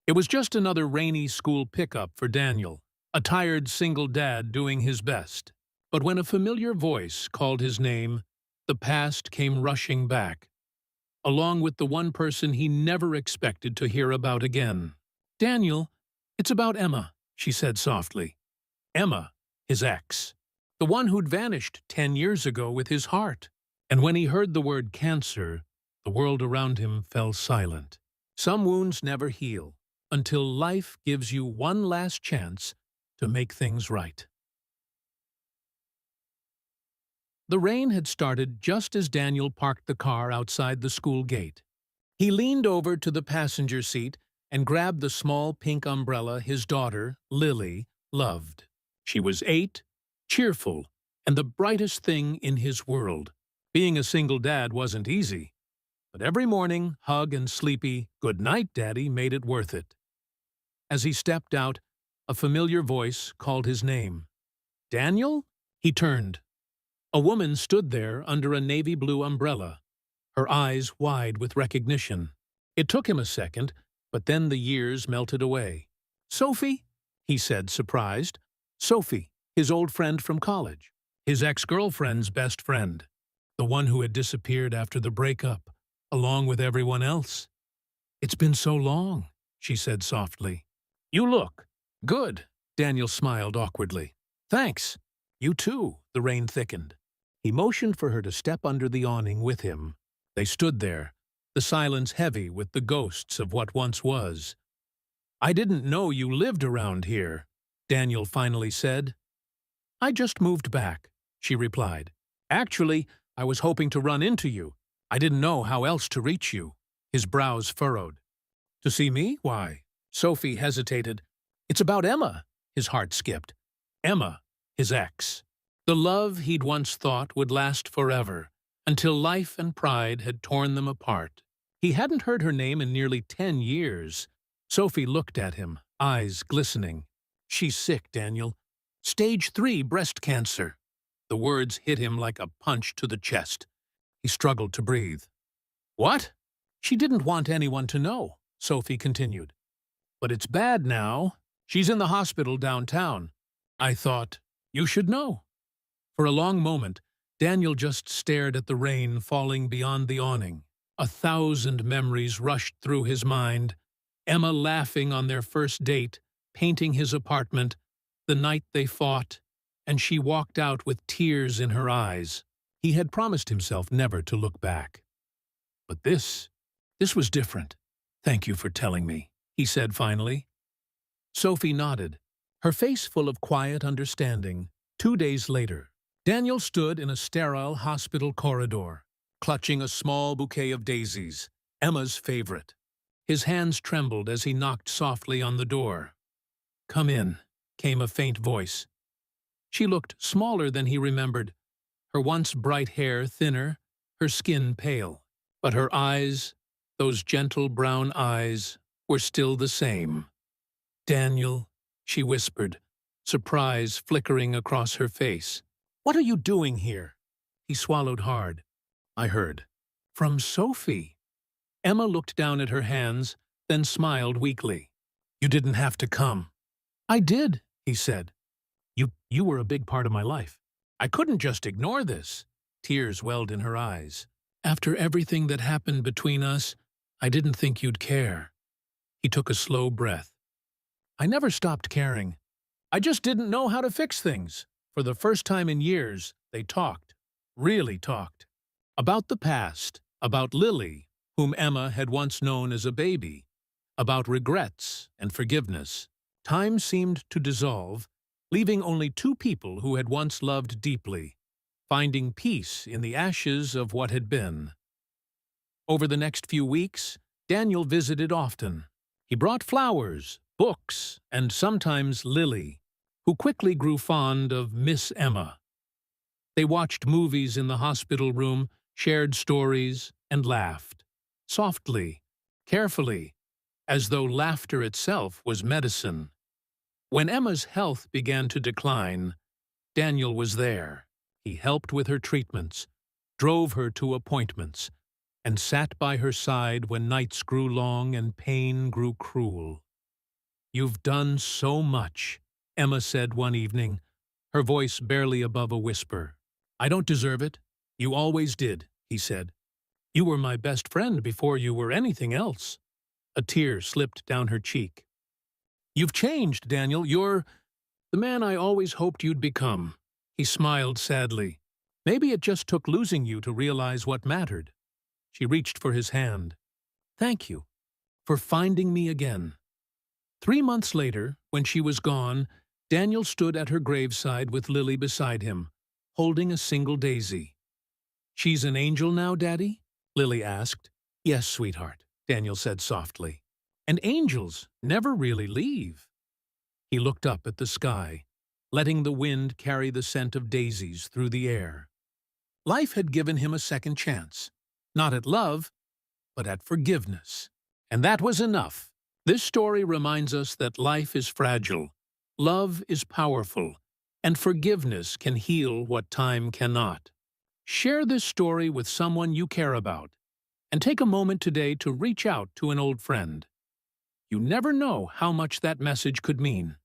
It was just another rainy school pickup for Daniel, a tired single dad doing his best. But when a familiar voice called his name, the past came rushing back, along with the one person he never expected to hear about again. "Daniel, it's about Emma," she said softly. Emma, his ex. The one who'd vanished 10 years ago with his heart. And when he heard the word cancer, the world around him fell silent. Some wounds never heal until life gives you one last chance to make things right. The rain had started just as Daniel parked the car outside the school gate. He leaned over to the passenger seat and grabbed the small pink umbrella his daughter, Lily, loved. She was 8, cheerful, and the brightest thing in his world. Being a single dad wasn't easy, but every morning, hug and sleepy, "Good night, Daddy," made it worth it. As he stepped out, a familiar voice called his name. "Daniel?" He turned. A woman stood there under a navy blue umbrella, her eyes wide with recognition. It took him a second, but then the years melted away. "Sophie?" he said, surprised. Sophie, his old friend from college, his ex-girlfriend's best friend, the one who had disappeared after the breakup, along with everyone else. "It's been so long," she said softly. "You look good," Daniel smiled awkwardly. "Thanks. You too." The rain thickened. He motioned for her to step under the awning with him. They stood there, the silence heavy with the ghosts of what once was. "I didn't know you lived around here," Daniel finally said. "I just moved back," she replied. "Actually, I was hoping to run into you. I didn't know how else to reach you." His brows furrowed. "To see me? Why?" Sophie hesitated. "It's about Emma." His heart skipped. Emma, his ex. The love he'd once thought would last forever, until life and pride had torn them apart. He hadn't heard her name in nearly 10 years. Sophie looked at him, eyes glistening. "She's sick, Daniel. Stage 3 breast cancer." The words hit him like a punch to the chest. He struggled to breathe. "What?" "She didn't want anyone to know," Sophie continued. "But it's bad now. She's in the hospital downtown. I thought you should know." For a long moment, Daniel just stared at the rain falling beyond the awning. 1,000 memories rushed through his mind. Emma laughing on their first date, painting his apartment, the night they fought, and she walked out with tears in her eyes. He had promised himself never to look back. But this was different. "Thank you for telling me," he said finally. Sophie nodded, her face full of quiet understanding. 2 days later, Daniel stood in a sterile hospital corridor, clutching a small bouquet of daisies, Emma's favorite. His hands trembled as he knocked softly on the door. "Come in," came a faint voice. She looked smaller than he remembered, her once bright hair thinner, her skin pale. But her eyes, those gentle brown eyes, were still the same. "Daniel," she whispered, surprise flickering across her face. "What are you doing here?" He swallowed hard. "I heard. From Sophie." Emma looked down at her hands, then smiled weakly. "You didn't have to come." "I did," he said. You were a big part of my life. I couldn't just ignore this." Tears welled in her eyes. "After everything that happened between us, I didn't think you'd care." He took a slow breath. "I never stopped caring. I just didn't know how to fix things." For the first time in years, they talked, really talked. About the past, about Lily, whom Emma had once known as a baby, about regrets and forgiveness. Time seemed to dissolve, leaving only 2 people who had once loved deeply, finding peace in the ashes of what had been. Over the next few weeks, Daniel visited often. He brought flowers, books, and sometimes Lily, who quickly grew fond of Miss Emma. They watched movies in the hospital room, shared stories, and laughed. Softly, carefully, as though laughter itself was medicine. When Emma's health began to decline, Daniel was there. He helped with her treatments, drove her to appointments, and sat by her side when nights grew long and pain grew cruel. "You've done so much," Emma said one evening, her voice barely above a whisper. "I don't deserve it. You always did," he said. "You were my best friend before you were anything else." A tear slipped down her cheek. "You've changed, Daniel. You're the man I always hoped you'd become." He smiled sadly. "Maybe it just took losing you to realize what mattered." She reached for his hand. "Thank you for finding me again." 3 months later, when she was gone, Daniel stood at her graveside with Lily beside him, holding a single daisy. "She's an angel now, Daddy?" Lily asked. "Yes, sweetheart," Daniel said softly. "And angels never really leave." He looked up at the sky, letting the wind carry the scent of daisies through the air. Life had given him a second chance, not at love, but at forgiveness. And that was enough. This story reminds us that life is fragile, love is powerful, and forgiveness can heal what time cannot. Share this story with someone you care about, and take a moment today to reach out to an old friend. You never know how much that message could mean.